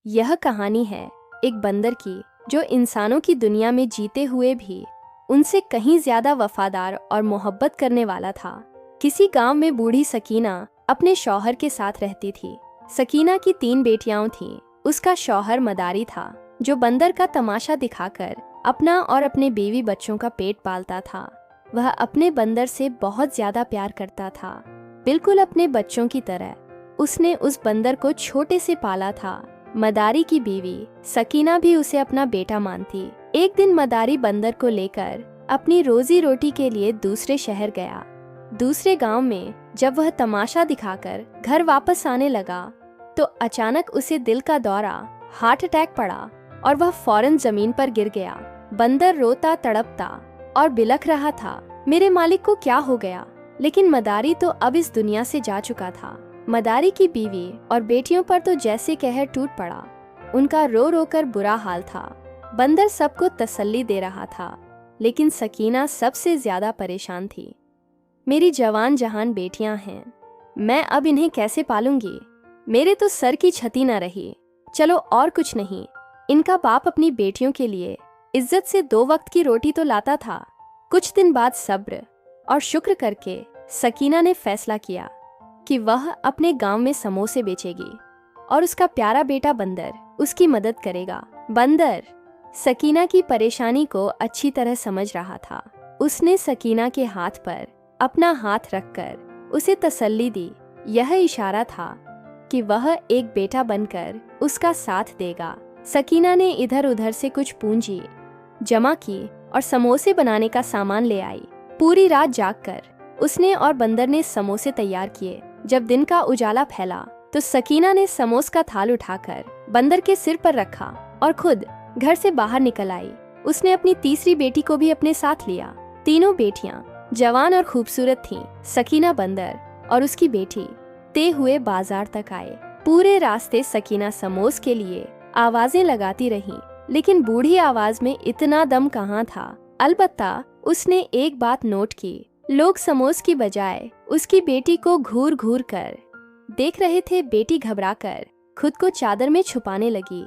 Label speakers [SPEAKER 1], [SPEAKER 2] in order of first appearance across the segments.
[SPEAKER 1] यह कहानी है एक बंदर की जो इंसानों की दुनिया में जीते हुए भी उनसे कहीं ज्यादा वफादार और मोहब्बत करने वाला था। किसी गांव में बूढ़ी सकीना अपने शौहर के साथ रहती थी। सकीना की 3 बेटियां थीं। उसका शौहर मदारी था जो बंदर का तमाशा दिखाकर अपना और अपने बीवी बच्चों का पेट पालता था। वह अपने बंदर से बहुत ज्यादा प्यार करता था, बिल्कुल अपने बच्चों की तरह। उसने उस बंदर को छोटे से पाला था। मदारी की बीवी सकीना भी उसे अपना बेटा मानती। एक दिन मदारी बंदर को लेकर अपनी रोजी रोटी के लिए दूसरे शहर गया। दूसरे गांव में जब वह तमाशा दिखाकर घर वापस आने लगा तो अचानक उसे दिल का दौरा, हार्ट अटैक पड़ा और वह फौरन जमीन पर गिर गया। बंदर रोता तड़पता और बिलख रहा था, मेरे मालिक को क्या हो गया। लेकिन मदारी तो अब इस दुनिया से जा चुका था। मदारी की बीवी और बेटियों पर तो जैसे कहर टूट पड़ा। उनका रो रो कर बुरा हाल था। बंदर सबको तसल्ली दे रहा था, लेकिन सकीना सबसे ज्यादा परेशान थी। मेरी जवान जहान बेटियां हैं, मैं अब इन्हें कैसे पालूंगी। मेरे तो सर की छती न रही। चलो और कुछ नहीं, इनका बाप अपनी बेटियों के लिए इज्जत से 2 वक्त की रोटी तो लाता था। कुछ दिन बाद सब्र और शुक्र करके सकीना ने फैसला किया कि वह अपने गांव में समोसे बेचेगी और उसका प्यारा बेटा बंदर उसकी मदद करेगा। बंदर सकीना की परेशानी को अच्छी तरह समझ रहा था। उसने सकीना के हाथ पर अपना हाथ रखकर उसे तसल्ली दी। यह इशारा था कि वह एक बेटा बनकर उसका साथ देगा। सकीना ने इधर उधर से कुछ पूंजी जमा की और समोसे बनाने का सामान ले आई। पूरी रात जागकर उसने और बंदर ने समोसे तैयार किए। जब दिन का उजाला फैला तो सकीना ने समोस का थाल उठाकर बंदर के सिर पर रखा और खुद घर से बाहर निकल आई। उसने अपनी तीसरी बेटी को भी अपने साथ लिया। तीनों बेटियां जवान और खूबसूरत थीं। सकीना, बंदर और उसकी बेटी ते हुए बाजार तक आए। पूरे रास्ते सकीना समोस के लिए आवाजें लगाती रही, लेकिन बूढ़ी आवाज में इतना दम कहाँ था। अलबत्ता उसने एक बात नोट की, लोग समोस की बजाय उसकी बेटी को घूर घूर कर देख रहे थे। बेटी घबराकर खुद को चादर में छुपाने लगी।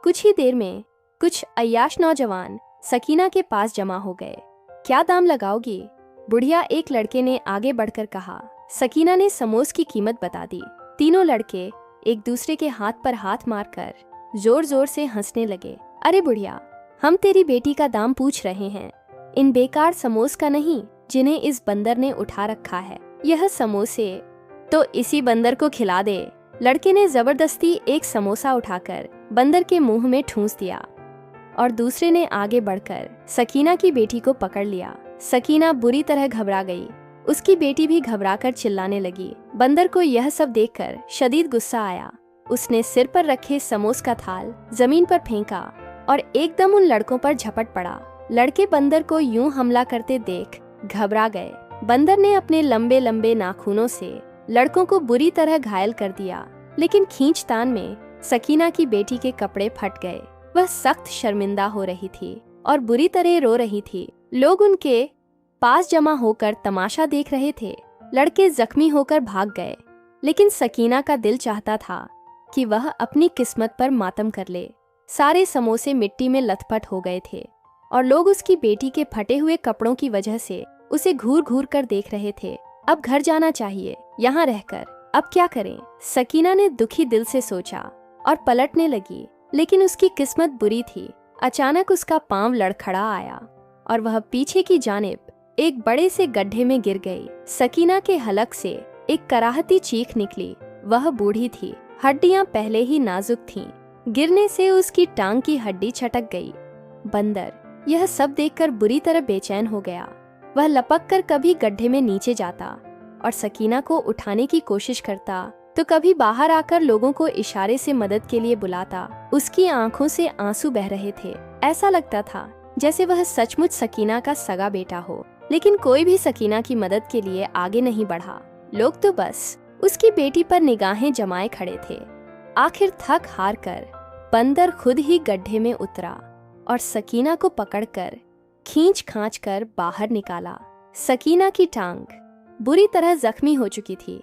[SPEAKER 1] कुछ ही देर में कुछ अय्याश नौजवान सकीना के पास जमा हो गए। क्या दाम लगाओगी? बुढ़िया एक लड़के ने आगे बढ़कर कहा। सकीना ने समोस की कीमत बता दी। तीनों लड़के एक दूसरे के हाथ पर हाथ मारकर जोर जोर से हंसने लगे। अरे बुढ़िया, हम तेरी बेटी का दाम पूछ रहे हैं, इन बेकार समोस का नहीं जिन्हें इस बंदर ने उठा रखा है। यह समोसे तो इसी बंदर को खिला दे। लड़के ने जबरदस्ती एक समोसा उठाकर बंदर के मुंह में ठूंस दिया और दूसरे ने आगे बढ़कर सकीना की बेटी को पकड़ लिया। सकीना बुरी तरह घबरा गई। उसकी बेटी भी घबराकर चिल्लाने लगी। बंदर को यह सब देखकर शदीद गुस्सा आया। उसने सिर पर रखे समोस का थाल जमीन पर फेंका और एकदम उन लड़कों पर झपट पड़ा। लड़के बंदर को यूं हमला करते देख घबरा गए। बंदर ने अपने लंबे लंबे नाखूनों से लड़कों को बुरी तरह घायल कर दिया, लेकिन खींचतान में सकीना की बेटी के कपड़े फट गए। वह सख्त शर्मिंदा हो रही थी और बुरी तरह रो रही थी। लोग उनके पास जमा होकर तमाशा देख रहे थे। लड़के जख्मी होकर भाग गए, लेकिन सकीना का दिल चाहता था कि वह अपनी किस्मत पर मातम कर ले। सारे समोसे मिट्टी में लथपथ हो गए थे और लोग उसकी बेटी के फटे हुए कपड़ों की वजह से उसे घूर घूर कर देख रहे थे। अब घर जाना चाहिए, यहाँ रहकर अब क्या करें? सकीना ने दुखी दिल से सोचा और पलटने लगी, लेकिन उसकी किस्मत बुरी थी। अचानक उसका पांव लड़खड़ा आया और वह पीछे की जानिब एक बड़े से गड्ढे में गिर गई। सकीना के हलक से एक कराहती चीख निकली। वह बूढ़ी थी, हड्डियां पहले ही नाजुक थीं। गिरने से उसकी टांग की हड्डी छटक गई। बंदर यह सब देखकर बुरी तरह बेचैन हो गया। वह लपक कर कभी गड्ढे में नीचे जाता और सकीना को उठाने की कोशिश करता, तो कभी बाहर आकर लोगों को इशारे से मदद के लिए बुलाता। उसकी आंखों से आंसू बह रहे थे। ऐसा लगता था जैसे वह सचमुच सकीना का सगा बेटा हो, लेकिन कोई भी सकीना की मदद के लिए आगे नहीं बढ़ा। लोग तो बस उसकी बेटी पर निगाहें जमाए खड़े थे। आखिर थक हार कर बंदर खुद ही गड्ढे में उतरा और सकीना को पकड़कर खींच खांच कर बाहर निकाला। सकीना की टांग बुरी तरह जख्मी हो चुकी थी।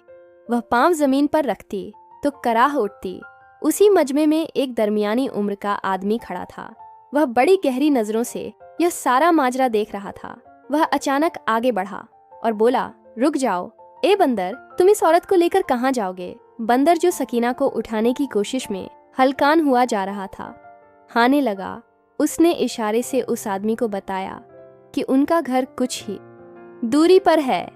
[SPEAKER 1] वह पांव जमीन पर रखती तो कराह उठती उसी मजमे में एक दरमियानी उम्र का आदमी खड़ा था। वह बड़ी गहरी नजरों से यह सारा माजरा देख रहा था। वह अचानक आगे बढ़ा और बोला, रुक जाओ, ए बंदर, तुम इस औरत को लेकर कहाँ जाओगे? बंदर, जो सकीना को उठाने की कोशिश में हलकान हुआ जा रहा था, हाने लगा। उसने इशारे से उस आदमी को बताया कि उनका घर कुछ ही दूरी पर है।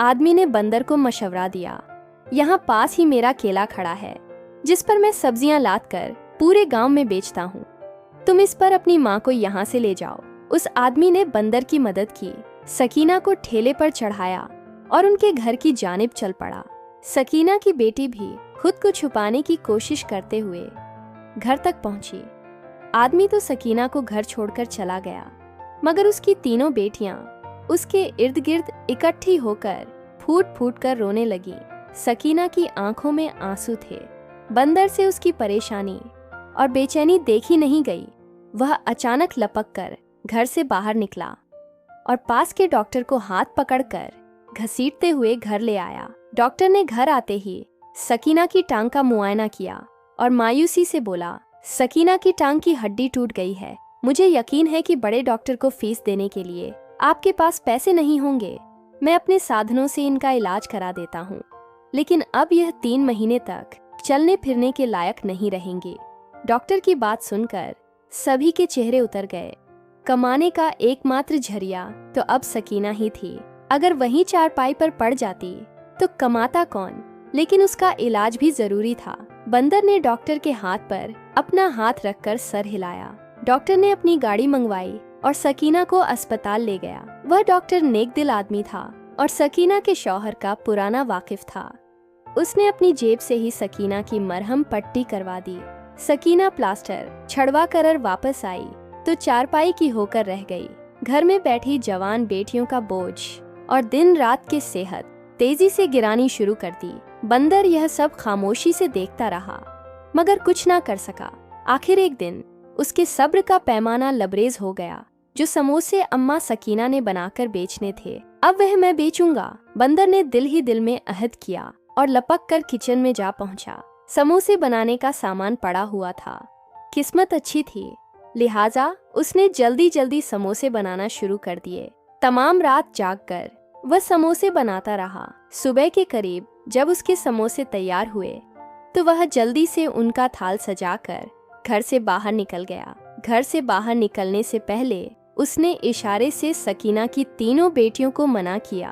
[SPEAKER 1] आदमी ने बंदर को मशवरा दिया, यहाँ पास ही मेरा केला खड़ा है, जिस पर मैं सब्जियां लाद कर पूरे गांव में बेचता हूँ। तुम इस पर अपनी माँ को यहाँ से ले जाओ। उस आदमी ने बंदर की मदद की, सकीना को ठेले पर चढ़ाया और उनके घर की जानिब चल पड़ा। सकीना की बेटी भी खुद को छुपाने की कोशिश करते हुए घर तक पहुंची। आदमी तो सकीना को घर छोड़कर चला गया, मगर उसकी तीनों बेटियां उसके इर्द गिर्द इकट्ठी होकर फूट फूट कर रोने लगी। सकीना की आंखों में आंसू थे। बंदर से उसकी परेशानी और बेचैनी देखी नहीं गई। वह अचानक लपक कर घर से बाहर निकला और पास के डॉक्टर को हाथ पकड़कर घसीटते हुए घर ले आया। डॉक्टर ने घर आते ही सकीना की टांग का मुआयना किया और मायूसी से बोला, सकीना की टांग की हड्डी टूट गई है। मुझे यकीन है कि बड़े डॉक्टर को फीस देने के लिए आपके पास पैसे नहीं होंगे। मैं अपने साधनों से इनका इलाज करा देता हूँ, लेकिन अब यह 3 महीने तक चलने फिरने के लायक नहीं रहेंगे। डॉक्टर की बात सुनकर सभी के चेहरे उतर गए। कमाने का एकमात्र जरिया तो अब सकीना ही थी। अगर वही चारपाई पर पड़ जाती तो कमाता कौन? लेकिन उसका इलाज भी जरूरी था। बंदर ने डॉक्टर के हाथ पर अपना हाथ रखकर सर हिलाया। डॉक्टर ने अपनी गाड़ी मंगवाई और सकीना को अस्पताल ले गया। वह डॉक्टर नेक दिल आदमी था और सकीना के शौहर का पुराना वाकिफ था। उसने अपनी जेब से ही सकीना की मरहम पट्टी करवा दी। सकीना प्लास्टर छड़वा कर वापस आई तो चारपाई की होकर रह गई। घर में बैठी जवान बेटियों का बोझ और दिन रात की सेहत तेजी से गिरानी शुरू कर दी। बंदर यह सब खामोशी से देखता रहा, मगर कुछ ना कर सका। आखिर एक दिन उसके सब्र का पैमाना लबरेज हो गया। जो समोसे अम्मा सकीना ने बनाकर बेचने थे, अब वह मैं बेचूंगा। बंदर ने दिल ही दिल में अहद किया और लपक कर किचन में जा पहुंचा। समोसे बनाने का सामान पड़ा हुआ था। किस्मत अच्छी थी, लिहाजा उसने जल्दी जल्दी समोसे बनाना शुरू कर दिए। तमाम रात जागकर वह समोसे बनाता रहा। सुबह के करीब जब उसके समोसे तैयार हुए तो वह जल्दी से उनका थाल सजाकर घर से बाहर निकल गया। घर से बाहर निकलने से पहले उसने इशारे से सकीना की तीनों बेटियों को मना किया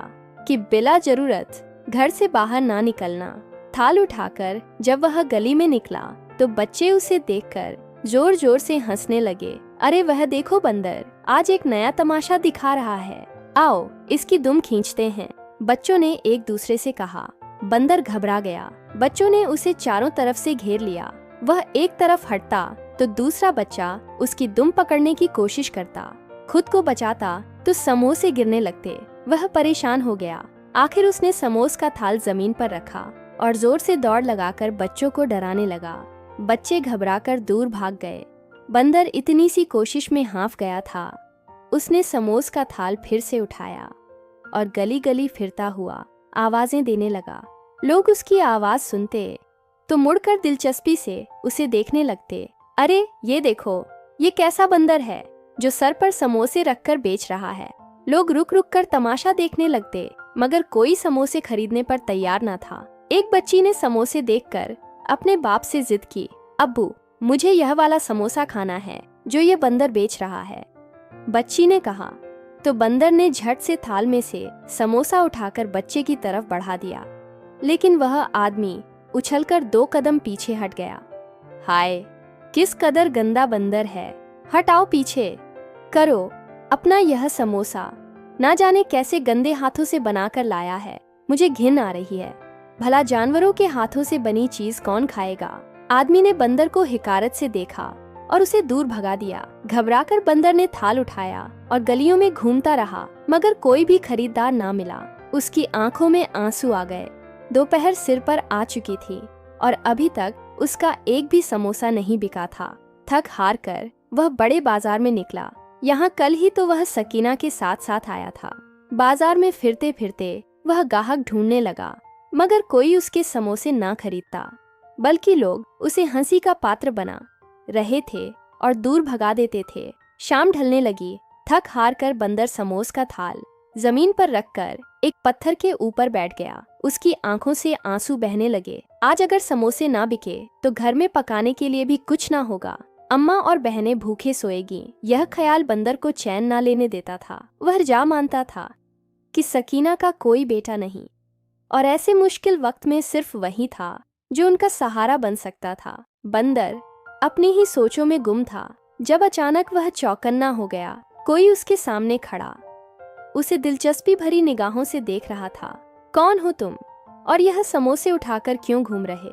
[SPEAKER 1] कि बिला जरूरत घर से बाहर ना निकलना। थाल उठाकर जब वह गली में निकला तो बच्चे उसे देखकर जोर जोर से हंसने लगे। अरे वह देखो बंदर, आज एक नया तमाशा दिखा रहा है, आओ इसकी दुम खींचते हैं। बच्चों ने एक दूसरे से कहा। बंदर घबरा गया। बच्चों ने उसे चारों तरफ से घेर लिया। वह एक तरफ हटता तो दूसरा बच्चा उसकी दुम पकड़ने की कोशिश करता। खुद को बचाता तो समोसे गिरने लगते। वह परेशान हो गया। आखिर उसने समोस का थाल जमीन पर रखा और जोर से दौड़ लगाकर बच्चों को डराने लगा। बच्चे घबराकर दूर भाग गए। बंदर इतनी सी कोशिश में हाँफ गया था। उसने समोस का थाल फिर से उठाया और गली गली फिरता हुआ आवाजें देने लगा। लोग उसकी आवाज सुनते तो मुड़कर दिलचस्पी से उसे देखने लगते। अरे ये देखो, ये कैसा बंदर है जो सर पर समोसे रखकर बेच रहा है। लोग रुक रुक कर तमाशा देखने लगते, मगर कोई समोसे खरीदने पर तैयार न था। एक बच्ची ने समोसे देखकर अपने बाप से जिद की, अब्बू मुझे यह वाला समोसा खाना है जो ये बंदर बेच रहा है। बच्ची ने कहा तो बंदर ने झट से थाल में से समोसा उठाकर बच्चे की तरफ बढ़ा दिया, लेकिन वह आदमी उछलकर 2 कदम पीछे हट गया। हाय, किस कदर गंदा बंदर है, हटाओ पीछे, करो अपना यह समोसा। ना जाने कैसे गंदे हाथों से बनाकर लाया है, मुझे घिन आ रही है। भला जानवरों के हाथों से बनी चीज कौन खाएगा। आदमी ने बंदर को हिकारत से देखा और उसे दूर भगा दिया। घबराकर बंदर ने थाल उठाया और गलियों में घूमता रहा, मगर कोई भी खरीदार ना मिला। उसकी आंखों में आंसू आ गए। दोपहर सिर पर आ चुकी थी और अभी तक उसका एक भी समोसा नहीं बिका था। थक हार कर वह बड़े बाजार में निकला। यहाँ कल ही तो वह सकीना के साथ साथ आया था। बाजार में फिरते फिरते वह गाहक ढूंढने लगा, मगर कोई उसके समोसे ना खरीदता। बल्कि लोग उसे हंसी का पात्र बना रहे थे और दूर भगा देते थे। शाम ढलने लगी। थक हार कर बंदर समोस का थाल जमीन पर रखकर एक पत्थर के ऊपर बैठ गया। उसकी आंखों से आंसू बहने लगे। आज अगर समोसे ना बिके तो घर में पकाने के लिए भी कुछ ना होगा। अम्मा और बहनें भूखे सोएगी। यह ख्याल बंदर को चैन ना लेने देता था। वह जा मानता था कि सकीना का कोई बेटा नहीं और ऐसे मुश्किल वक्त में सिर्फ वही था जो उनका सहारा बन सकता था। बंदर अपनी ही सोचों में गुम था जब अचानक वह चौकन्ना हो गया। कोई उसके सामने खड़ा उसे दिलचस्पी भरी निगाहों से देख रहा था। कौन हो तुम और यह समोसे उठाकर क्यों घूम रहे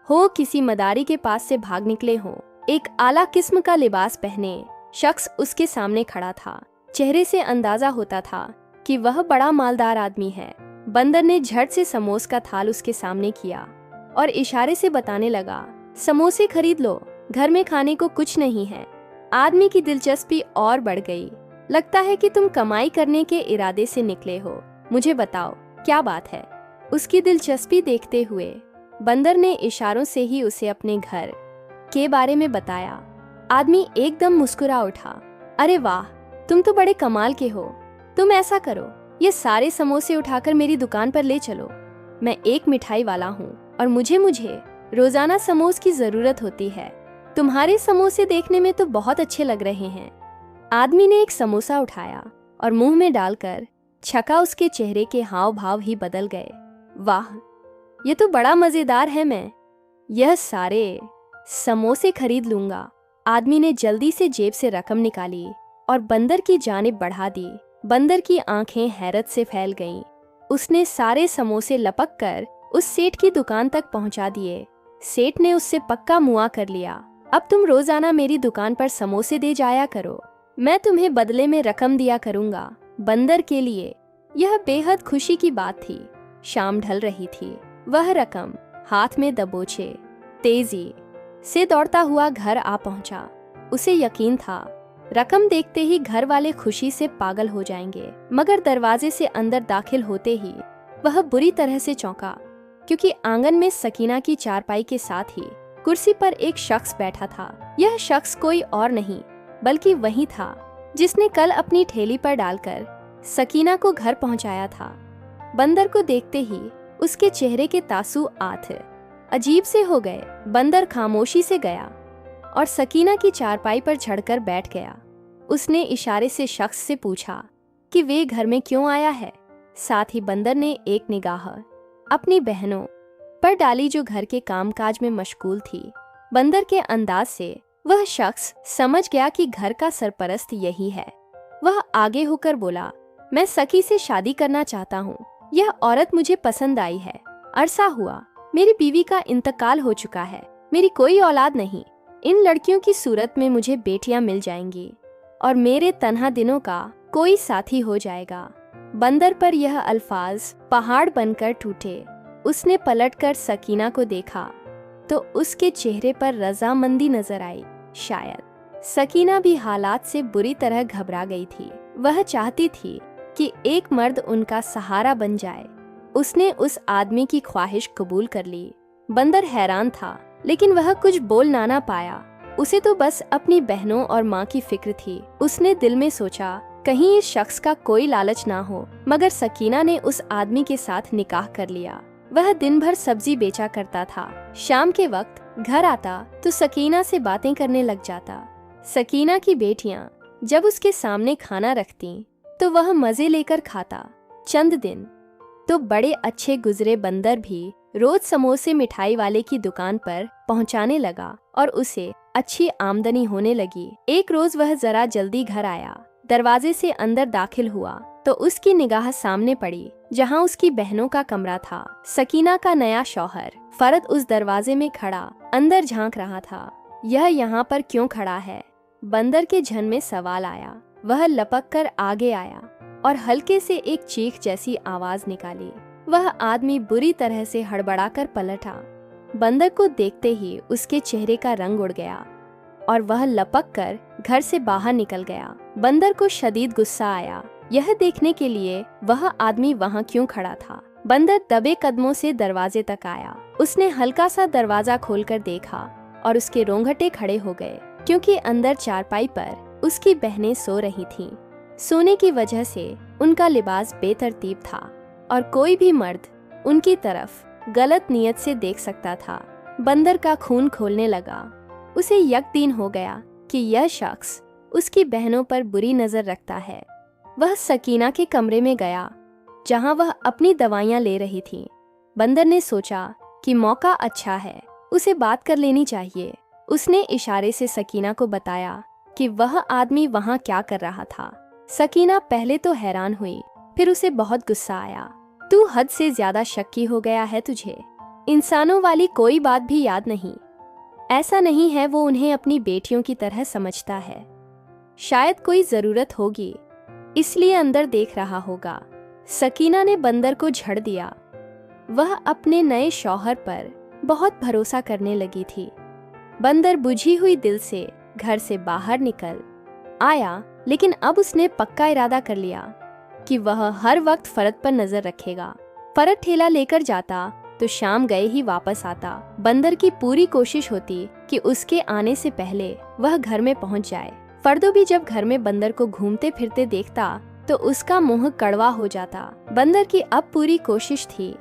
[SPEAKER 1] हो? किसी मदारी के पास से भाग निकले हो? एक आला किस्म का लिबास पहने शख्स उसके सामने खड़ा था। चेहरे से अंदाजा होता था कि वह बड़ा मालदार आदमी है। बंदर ने झट से समोस का थाल उसके सामने किया और इशारे से बताने लगा, समोसे खरीद लो, घर में खाने को कुछ नहीं है। आदमी की दिलचस्पी और बढ़ गई। लगता है कि तुम कमाई करने के इरादे से निकले हो। मुझे बताओ क्या बात है? उसकी दिलचस्पी देखते हुए बंदर ने इशारों से ही उसे अपने घर के बारे में बताया। आदमी एकदम मुस्कुरा उठा। अरे वाह, तुम तो बड़े कमाल के हो। तुम ऐसा करो, ये सारे समोसे उठाकर मेरी दुकान पर ले चलो। मैं एक मिठाई वाला हूँ और मुझे रोजाना समोस की जरूरत होती है। तुम्हारे समोसे देखने में तो बहुत अच्छे लग रहे हैं। आदमी ने एक समोसा उठाया और मुंह में डालकर छका उसके चेहरे के हाव भाव ही बदल गए। वाह, ये तो बड़ा मजेदार है। मैं यह सारे समोसे खरीद लूंगा। आदमी ने जल्दी से जेब से रकम निकाली और बंदर की जानिब बढ़ा दी। बंदर की आंखें हैरत से फैल गईं। उसने सारे समोसे लपक कर उस सेठ की दुकान तक पहुंचा दिए। सेठ ने उससे पक्का मुआ कर लिया। अब तुम रोजाना मेरी दुकान पर समोसे दे जाया करो, मैं तुम्हें बदले में रकम दिया करूंगा। बंदर के लिए यह बेहद खुशी की बात थी। शाम ढल रही थी। वह रकम हाथ में दबोचे तेजी से दौड़ता हुआ घर आ पहुंचा। उसे यकीन था रकम देखते ही घर वाले खुशी से पागल हो जाएंगे, मगर दरवाजे से अंदर दाखिल होते ही वह बुरी तरह से चौंका, क्योंकि आंगन में सकीना की चारपाई के साथ ही कुर्सी पर एक शख्स बैठा था। यह शख्स कोई और नहीं बल्कि वही था जिसने कल अपनी ठेली पर डालकर सकीना को घर पहुंचाया था। बंदर को देखते ही उसके चेहरे के तासु आथ अजीब से हो गए। बंदर खामोशी से गया और सकीना की चारपाई पर चढ़कर बैठ गया। उसने इशारे से शख्स से पूछा कि वे घर में क्यों आया है। साथ ही बंदर ने एक निगाह अपनी बहनों पर डाली जो घर के कामकाज में मशगूल थी। बंदर के अंदाज से वह शख्स समझ गया कि घर का सरपरस्त यही है। वह आगे होकर बोला, मैं सखी से शादी करना चाहता हूँ। यह औरत मुझे पसंद आई है। अरसा हुआ मेरी बीवी का इंतकाल हो चुका है। मेरी कोई औलाद नहीं। इन लड़कियों की सूरत में मुझे बेटियां मिल जाएंगी और मेरे तन्हा दिनों का कोई साथी हो जाएगा। बंदर पर यह अल्फाज पहाड़ बनकर टूटे। उसने पलटकर सकीना को देखा तो उसके चेहरे पर रजामंदी नजर आई। शायद सकीना भी हालात से बुरी तरह घबरा गई थी। वह चाहती थी कि एक मर्द उनका सहारा बन जाए। उसने उस आदमी की ख्वाहिश कबूल कर ली। बंदर हैरान था, लेकिन वह कुछ बोल ना पाया। उसे तो बस अपनी बहनों और माँ की फिक्र थी। उसने दिल में सोचा, कहीं इस शख्स का कोई लालच ना हो। मगर सकीना ने उस आदमी के साथ निकाह कर लिया। वह दिन भर सब्जी बेचा करता था। शाम के वक्त घर आता तो सकीना से बातें करने लग जाता। सकीना की बेटियां जब उसके सामने खाना रखती तो वह मजे लेकर खाता। चंद दिन तो बड़े अच्छे गुजरे। बंदर भी रोज समोसे मिठाई वाले की दुकान पर पहुंचाने लगा और उसे अच्छी आमदनी होने लगी। एक रोज वह जरा जल्दी घर आया। दरवाजे से अंदर दाखिल हुआ तो उसकी निगाह सामने पड़ी, जहां उसकी बहनों का कमरा था। सकीना का नया शौहर फरद उस दरवाजे में खड़ा अंदर झांक रहा था। यह यहाँ पर क्यों खड़ा है? बंदर के झन में सवाल आया। वह लपक कर आगे आया और हल्के से एक चीख जैसी आवाज निकाली। वह आदमी बुरी तरह से हड़बड़ाकर पलटा। बंदर को देखते ही उसके चेहरे का रंग उड़ गया और वह लपक कर घर से बाहर निकल गया। बंदर को शदीद गुस्सा आया। यह देखने के लिए वह आदमी वहां क्यों खड़ा था। बंदर दबे कदमों से दरवाजे तक आया। उसने हल्का सा दरवाजा खोलकर देखा और उसके रोंगटे खड़े हो गए, क्योंकि अंदर चारपाई पर उसकी बहनें सो रही थीं। सोने की वजह से उनका लिबास बेतरतीब था और कोई भी मर्द उनकी तरफ गलत नियत से देख सकता था। बंदर का खून खोलने लगा। उसे यकीन हो गया कि यह शख्स उसकी बहनों पर बुरी नजर रखता है। वह सकीना के कमरे में गया, जहां वह अपनी दवाइयां ले रही थी। बंदर ने सोचा कि मौका अच्छा है, उसे बात कर लेनी चाहिए। उसने इशारे से सकीना को बताया कि वह आदमी वहां क्या कर रहा था। सकीना पहले तो हैरान हुई, फिर उसे बहुत गुस्सा आया। तू हद से ज्यादा शक्की हो गया है, तुझे इंसानों वाली कोई बात भी याद नहीं। ऐसा नहीं है, वो उन्हें अपनी बेटियों की तरह समझता है। शायद कोई जरूरत होगी, इसलिए अंदर देख रहा होगा। सकीना ने बंदर को झड़ दिया। वह अपने नए शौहर पर बहुत भरोसा करने लगी थी। बंदर बुझी हुई दिल से घर से बाहर निकल आया, लेकिन अब उसने पक्का इरादा कर लिया कि वह हर वक्त फरद पर नजर रखेगा। फरद ठेला लेकर जाता तो शाम गए ही वापस आता। बंदर की पूरी कोशिश होती कि उसके आने से पहले वह घर में पहुंच जाए। फर्दो भी जब घर में बंदर को घूमते फिरते देखता तो उसका मुंह कड़वा हो जाता। बंदर की अब पूरी कोशिश थी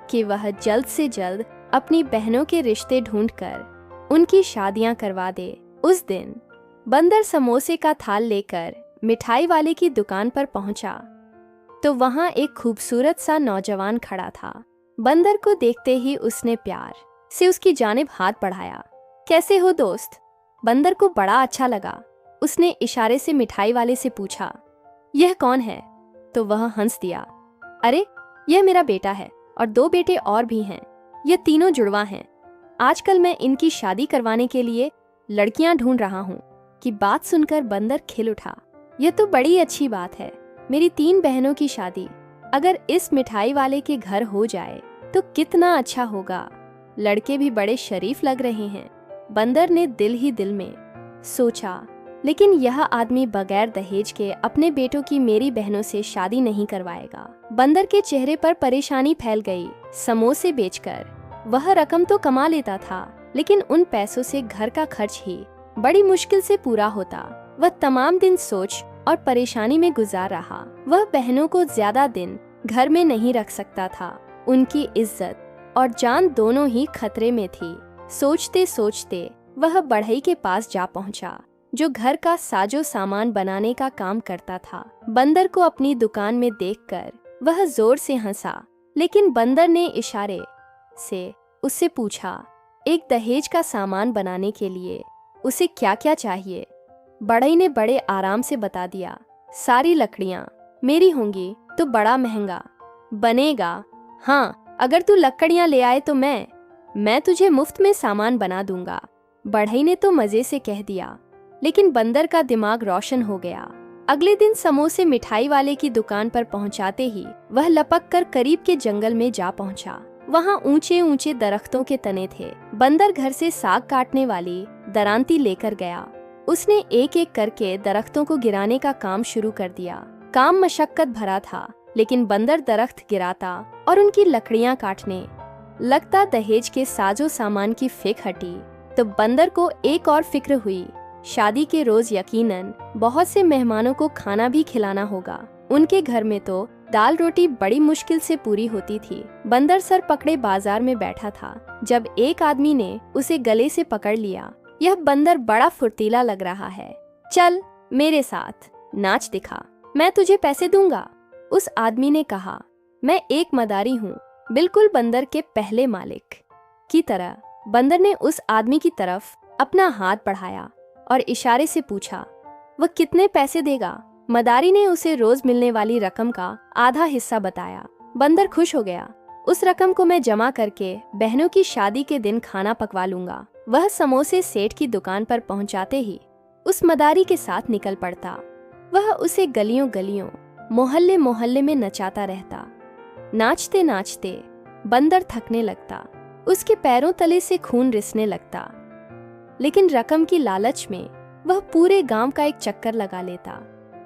[SPEAKER 1] कि वह जल्द से जल्द अपनी बहनों के रिश्ते ढूंढकर उनकी शादियां करवा दे। उस दिन बंदर समोसे का थाल लेकर मिठाई वाले की दुकान पर पहुंचा तो वहां एक खूबसूरत सा नौजवान खड़ा था। बंदर को देखते ही उसने प्यार से उसकी जानिब हाथ बढ़ाया। कैसे हो दोस्त? बंदर को बड़ा अच्छा लगा। उसने इशारे से मिठाई वाले से पूछा, यह कौन है? तो वह हंस दिया। अरे, यह मेरा बेटा है और 2 बेटे और भी हैं। ये तीनों जुड़वा हैं। आजकल मैं इनकी शादी करवाने के लिए लड़कियां ढूंढ रहा हूँ। की बात सुनकर बंदर खिल उठा। यह तो बड़ी अच्छी बात है। मेरी 3 बहनों की शादी अगर इस मिठाई वाले के घर हो जाए तो कितना अच्छा होगा। लड़के भी बड़े शरीफ लग रहे हैं। बंदर ने दिल ही दिल में सोचा, लेकिन यह आदमी बगैर दहेज के अपने बेटों की मेरी बहनों से शादी नहीं करवाएगा। बंदर के चेहरे पर परेशानी फैल गई। समोसे बेचकर वह रकम तो कमा लेता था, लेकिन उन पैसों से घर का खर्च ही बड़ी मुश्किल से पूरा होता। वह तमाम दिन सोच और परेशानी में गुजार रहा। वह बहनों को ज्यादा दिन घर में नहीं रख सकता था। उनकी इज्जत और जान दोनों ही खतरे में थी। सोचते सोचते वह बढ़ई के पास जा पहुंचा, जो घर का साजो सामान बनाने का काम करता था। बंदर को अपनी दुकान में देखकर वह जोर से हंसा, लेकिन बंदर ने इशारे से उससे पूछा, एक दहेज का सामान बनाने के लिए उसे क्या क्या चाहिए? बढ़ई ने बड़े आराम से बता दिया, सारी लकड़ियाँ मेरी होंगी तो बड़ा महंगा बनेगा। हाँ, अगर तू लकड़ियाँ ले आए तो मैं तुझे मुफ्त में सामान बना दूंगा। बढ़ई ने तो मजे से कह दिया, लेकिन बंदर का दिमाग रोशन हो गया। अगले दिन समोसे मिठाई वाले की दुकान पर पहुंचाते ही वह लपक कर करीब के जंगल में जा पहुंचा। वहां ऊंचे ऊंचे दरख्तों के तने थे। बंदर घर से साग काटने वाली दरांती लेकर गया। उसने एक एक करके दरख्तों को गिराने का काम शुरू कर दिया। काम मशक्कत भरा था, लेकिन बंदर दरख्त गिराता और उनकी लकड़ियां काटने लगता। दहेज के साजो सामान की फिक हटी तो बंदर को एक और फिक्र हुई। शादी के रोज यकीनन बहुत से मेहमानों को खाना भी खिलाना होगा। उनके घर में तो दाल रोटी बड़ी मुश्किल से पूरी होती थी। बंदर सर पकड़े बाजार में बैठा था, जब एक आदमी ने उसे गले से पकड़ लिया। यह बंदर बड़ा फुर्तीला लग रहा है। चल मेरे साथ नाच दिखा, मैं तुझे पैसे दूंगा। उस आदमी ने कहा, मैं एक मदारी हूँ, बिल्कुल बंदर के पहले मालिक की तरह। बंदर ने उस आदमी की तरफ अपना हाथ बढ़ाया और इशारे से पूछा, वह कितने पैसे देगा? मदारी ने उसे रोज मिलने वाली रकम का आधा हिस्सा बताया। बंदर खुश हो गया। उस रकम को मैं जमा करके बहनों की शादी के दिन खाना पकवा लूंगा। वह समोसे सेठ की दुकान पर पहुंचाते ही उस मदारी के साथ निकल पड़ता। वह उसे गलियों गलियों, मोहल्ले मोहल्ले में नचाता रहता। नाचते नाचते बंदर थकने लगता, उसके पैरों तले से खून रिसने लगता। लेकिन रकम की लालच में वह पूरे गांव का एक चक्कर लगा लेता।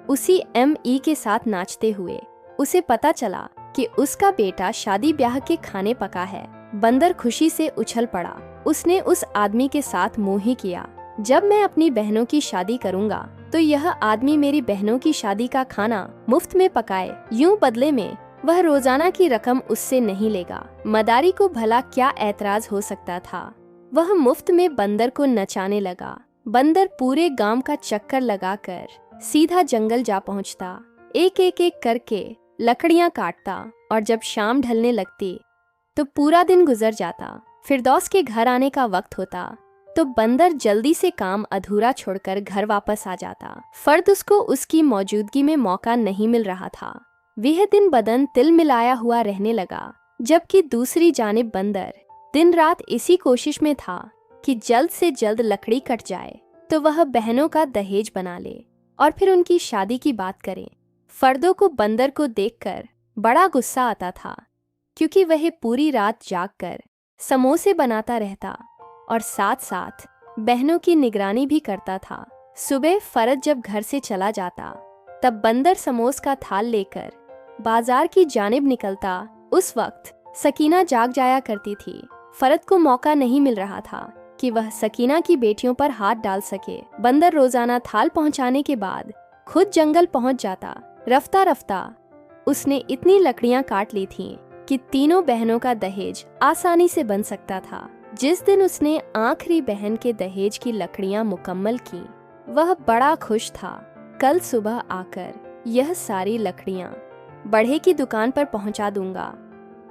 [SPEAKER 1] उसी ME के साथ नाचते हुए उसे पता चला कि उसका बेटा शादी ब्याह के खाने पका है। बंदर खुशी से उछल पड़ा। उसने उस आदमी के साथ मुंह ही किया। जब मैं अपनी बहनों की शादी करूंगा तो यह आदमी मेरी बहनों की शादी का खाना मुफ्त में पकाए, यूं बदले में वह रोजाना की रकम उससे नहीं लेगा। मदारी को भला क्या ऐतराज हो सकता था। वह मुफ्त में बंदर को नचाने लगा। बंदर पूरे गांव का चक्कर लगाकर सीधा जंगल जा पहुंचता। एक करके लकड़ियां काटता और जब शाम ढलने लगती तो पूरा दिन गुजर जाता। फिरदौस के घर आने का वक्त होता तो बंदर जल्दी से काम अधूरा छोड़कर घर वापस आ जाता। फर्द उसको उसकी मौजूदगी में मौका नहीं मिल रहा था। वह दिन बदन तिल मिलाया हुआ रहने लगा, जबकि दूसरी जानिब बंदर दिन रात इसी कोशिश में था कि जल्द से जल्द लकड़ी कट जाए तो वह बहनों का दहेज बना ले और फिर उनकी शादी की बात करे। फर्दों को बंदर को देखकर बड़ा गुस्सा आता था, क्योंकि वह पूरी रात जागकर समोसे बनाता रहता और साथ साथ बहनों की निगरानी भी करता था। सुबह फरद जब घर से चला जाता तब बंदर समोस का थाल लेकर बाजार की जानिब निकलता। उस वक्त सकीना जाग जाया करती थी। फरद को मौका नहीं मिल रहा था कि वह सकीना की बेटियों पर हाथ डाल सके। बंदर रोजाना थाल पहुंचाने के बाद खुद जंगल पहुंच जाता। रफ्ता रफ्ता उसने इतनी लकड़ियां काट ली थीं कि तीनों बहनों का दहेज आसानी से बन सकता था। जिस दिन उसने आखिरी बहन के दहेज की लकड़ियां मुकम्मल की, वह बड़ा खुश था। कल सुबह आकर यह सारी लकड़ियां बढ़े की दुकान पर पहुंचा दूंगा,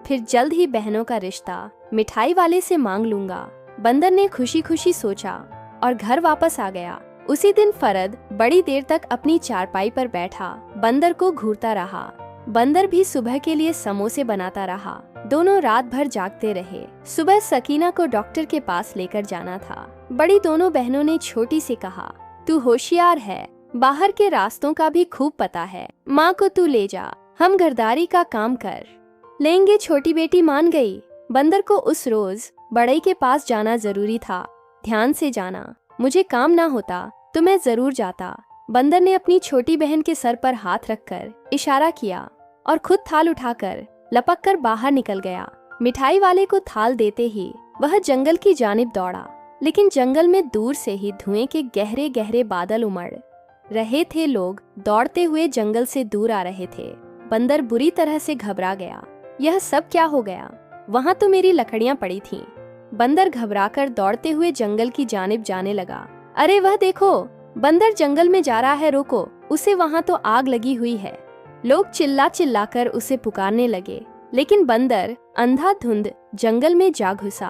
[SPEAKER 1] फिर जल्द ही बहनों का रिश्ता मिठाई वाले से मांग लूंगा। बंदर ने खुशी खुशी सोचा और घर वापस आ गया। उसी दिन फरद बड़ी देर तक अपनी चारपाई पर बैठा बंदर को घूरता रहा। बंदर भी सुबह के लिए समोसे बनाता रहा। दोनों रात भर जागते रहे। सुबह सकीना को डॉक्टर के पास लेकर जाना था। बड़ी दोनों बहनों ने छोटी से कहा, तू होशियार है, बाहर के रास्तों का भी खूब पता है, माँ को तू ले जा, हम घरदारी का काम कर लेंगे। छोटी बेटी मान गई। बंदर को उस रोज बड़ई के पास जाना जरूरी था। ध्यान से जाना, मुझे काम ना होता तो मैं जरूर जाता। बंदर ने अपनी छोटी बहन के सर पर हाथ रखकर इशारा किया और खुद थाल उठाकर लपककर बाहर निकल गया। मिठाई वाले को थाल देते ही वह जंगल की जानिब दौड़ा, लेकिन जंगल में दूर से ही धुएं के गहरे गहरे बादल उमड़ रहे थे। लोग दौड़ते हुए जंगल से दूर आ रहे थे। बंदर बुरी तरह से घबरा गया। यह सब क्या हो गया? वहां तो मेरी लकड़ियां पड़ी थीं। बंदर घबराकर दौड़ते हुए जंगल की जानिब जाने लगा। अरे वह देखो, बंदर जंगल में जा रहा है, रोको उसे, वहां तो आग लगी हुई है। लोग चिल्ला चिल्लाकर उसे पुकारने लगे, लेकिन बंदर अंधाधुंध जंगल में जा घुसा।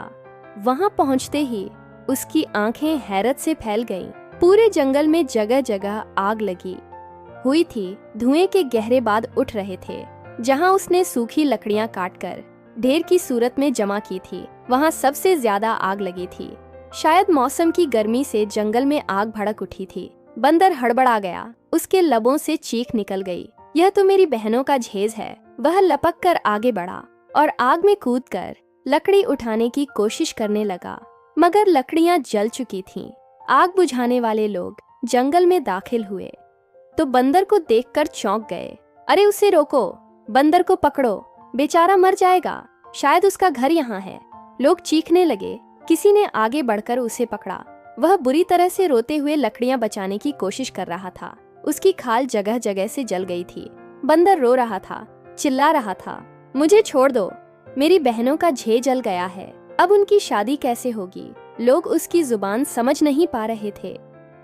[SPEAKER 1] वहां पहुंचते ही उसकी आंखें हैरत से फैल गईं। पूरे जंगल में जगह जगह आग लगी हुई थी। धुएं के गहरे बादल उठ रहे थे। जहां उसने सूखी लकड़ियां काटकर ढेर की सूरत में जमा की थी, वहां सबसे ज्यादा आग लगी थी। शायद मौसम की गर्मी से जंगल में आग भड़क उठी थी। बंदर हड़बड़ा गया। उसके लबों से चीख निकल गई, यह तो मेरी बहनों का झेज है। वह लपक कर आगे बढ़ा और आग में कूदकर लकड़ी उठाने की कोशिश करने लगा, मगर लकड़ियां जल चुकी थीं। आग बुझाने वाले लोग जंगल में दाखिल हुए तो बंदर को देखकर चौंक गए। अरे उसे रोको, बंदर को पकड़ो, बेचारा मर जाएगा, शायद उसका घर यहाँ है। लोग चीखने लगे। किसी ने आगे बढ़कर उसे पकड़ा। वह बुरी तरह से रोते हुए लकड़ियां बचाने की कोशिश कर रहा था। उसकी खाल जगह जगह से जल गई थी। बंदर रो रहा था, चिल्ला रहा था, मुझे छोड़ दो, मेरी बहनों का झे जल गया है, अब उनकी शादी कैसे होगी? लोग उसकी जुबान समझ नहीं पा रहे थे।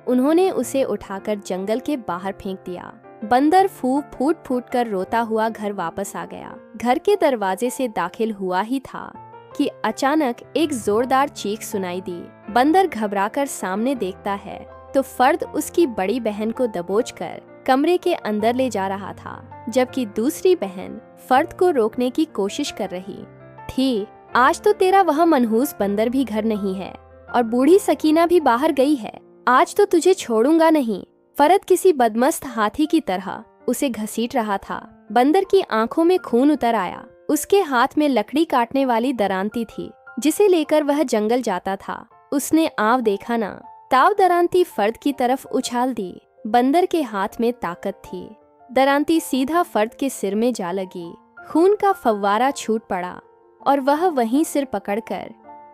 [SPEAKER 1] उन्होंने उसे उठाकर जंगल के बाहर फेंक दिया। बंदर फूट फूट कर रोता हुआ घर वापस आ गया। घर के दरवाजे से दाखिल हुआ ही था कि अचानक एक जोरदार चीख सुनाई दी। बंदर घबराकर सामने देखता है तो फर्द उसकी बड़ी बहन को दबोचकर कमरे के अंदर ले जा रहा था, जबकि दूसरी बहन फर्द को रोकने की कोशिश कर रही थी। आज तो तेरा वह मनहूस बंदर भी घर नहीं है और बूढ़ी सकीना भी बाहर गई है। आज तो तुझे छोड़ूंगा नहीं। फर्द किसी बदमस्त हाथी की तरह उसे घसीट रहा था। बंदर की आंखों में खून उतर आया। उसके हाथ में लकड़ी काटने वाली दरांती थी, जिसे लेकर वह जंगल जाता था। उसने आव देखा ना, ताव दरांती फर्द की तरफ उछाल दी। बंदर के हाथ में ताकत थी। दरांती सीधा फर्द के सिर में जा लगी। खून का फव्वारा छूट पड़ा और वह वहीं सिर पकड़कर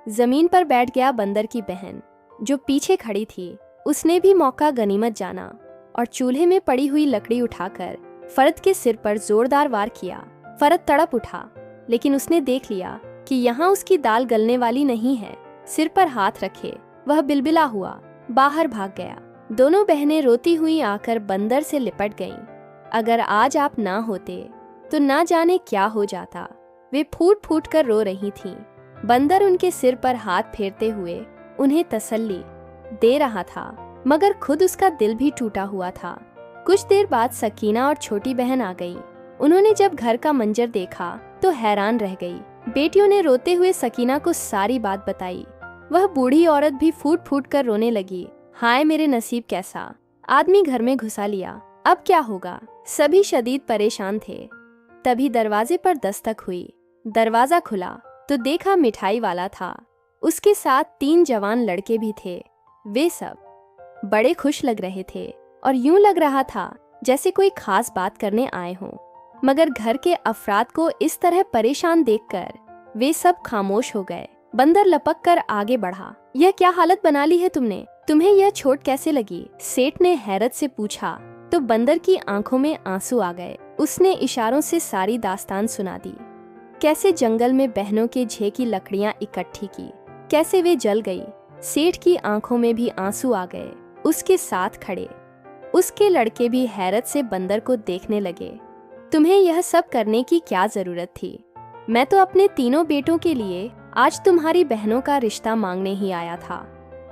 [SPEAKER 1] जमीन पर बैठ गया। बंदर की बहन जो पीछे खड़ी थी, उसने भी मौका गनीमत जाना और चूल्हे में पड़ी हुई लकड़ी उठाकर फरद के सिर पर जोरदार वार किया। फरद तड़प उठा, लेकिन उसने देख लिया कि यहाँ उसकी दाल गलने वाली नहीं है। सिर पर हाथ रखे वह बिलबिला हुआ बाहर भाग गया। दोनों बहनें रोती हुई आकर बंदर से लिपट गईं। अगर आज आप ना होते तो ना जाने क्या हो जाता। वे फूट फूट कर रो रही थीं। बंदर उनके सिर पर हाथ फेरते हुए उन्हें तसल्ली दे रहा था, मगर खुद उसका दिल भी टूटा हुआ था। कुछ देर बाद सकीना और छोटी बहन आ गई। उन्होंने जब घर का मंजर देखा तो हैरान रह गई। बेटियों ने रोते हुए सकीना को सारी बात बताई। वह बूढ़ी औरत भी फूट फूट कर रोने लगी। हाय मेरे नसीब, कैसा आदमी घर में घुसा लिया, अब क्या होगा। सभी शदीद परेशान थे। तभी दरवाजे पर दस्तक हुई। दरवाजा खुला तो देखा मिठाई वाला था। उसके साथ 3 जवान लड़के भी थे। वे सब बड़े खुश लग रहे थे और यूं लग रहा था जैसे कोई खास बात करने आए हों। मगर घर के अफराद को इस तरह परेशान देखकर वे सब खामोश हो गए। बंदर लपक कर आगे बढ़ा। यह क्या हालत बना ली है तुमने? तुम्हें यह चोट कैसे लगी? सेठ ने हैरत से पूछा तो बंदर की आंखों में आंसू आ गए। उसने इशारों से सारी दास्तान सुना दी। कैसे जंगल में बहनों के झे की लकड़ियां इकट्ठी की, कैसे वे जल गई। सेठ की आंखों में भी आंसू आ गए। उसके साथ खड़े उसके लड़के भी हैरत से बंदर को देखने लगे। तुम्हें यह सब करने की क्या जरूरत थी? मैं तो अपने तीनों बेटों के लिए आज तुम्हारी बहनों का रिश्ता मांगने ही आया था।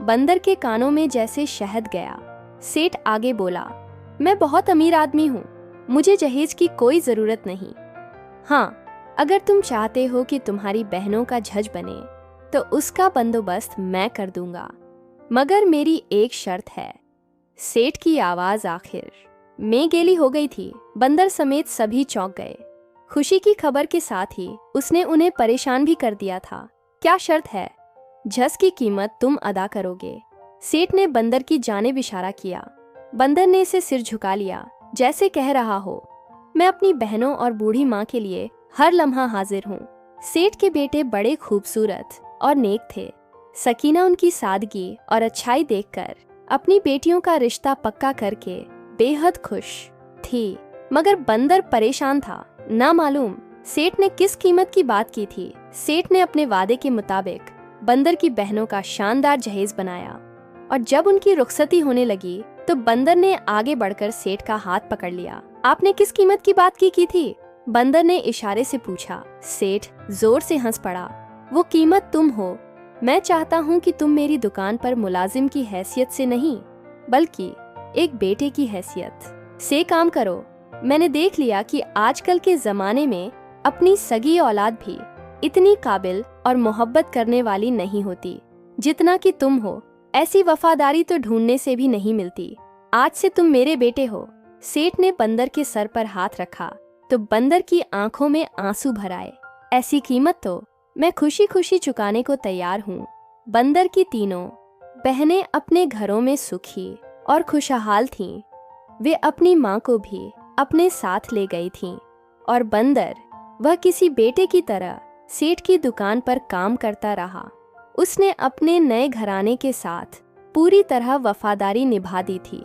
[SPEAKER 1] बंदर के कानों में जैसे शहद गया। सेठ आगे बोला, मैं बहुत अमीर आदमी हूँ, मुझे जहेज की कोई जरूरत नहीं। हाँ, अगर तुम चाहते हो कि तुम्हारी बहनों का जज बने तो उसका बंदोबस्त मैं कर दूंगा, मगर मेरी एक शर्त है। सेठ की आवाज आखिर में गेली हो गई थी। बंदर समेत सभी चौंक गए। खुशी की खबर के साथ ही उसने उन्हें परेशान भी कर दिया था। क्या शर्त है? जज की कीमत तुम अदा करोगे। सेठ ने बंदर की जानिब इशारा किया। बंदर ने इसे सिर झुका लिया, जैसे कह रहा हो, मैं अपनी बहनों और बूढ़ी माँ के लिए हर लम्हा हाजिर हूँ। सेठ के बेटे बड़े खूबसूरत और नेक थे। सकीना उनकी सादगी और अच्छाई देखकर अपनी बेटियों का रिश्ता पक्का करके बेहद खुश थी। मगर बंदर परेशान था। ना मालूम सेठ ने किस कीमत की बात की थी। सेठ ने अपने वादे के मुताबिक बंदर की बहनों का शानदार जहेज बनाया और जब उनकी रुखसती होने लगी तो बंदर ने आगे बढ़कर सेठ का हाथ पकड़ लिया। आपने किस कीमत की बात की थी? बंदर ने इशारे से पूछा। सेठ जोर से हंस पड़ा। वो कीमत तुम हो। मैं चाहता हूँ कि तुम मेरी दुकान पर मुलाजिम की हैसियत से नहीं, बल्कि एक बेटे की हैसियत से काम करो। मैंने देख लिया कि आजकल के जमाने में अपनी सगी औलाद भी इतनी काबिल और मोहब्बत करने वाली नहीं होती जितना कि तुम हो। ऐसी वफादारी तो ढूंढने से भी नहीं मिलती। आज से तुम मेरे बेटे हो। सेठ ने बंदर के सर पर हाथ रखा तो बंदर की आंखों में आंसू भर आए। ऐसी कीमत तो मैं खुशी खुशी चुकाने को तैयार हूँ। बंदर की तीनों बहनें अपने घरों में सुखी और खुशहाल थीं। वे अपनी माँ को भी अपने साथ ले गई थीं और बंदर वह किसी बेटे की तरह सेठ की दुकान पर काम करता रहा। उसने अपने नए घराने के साथ पूरी तरह वफादारी निभा दी थी।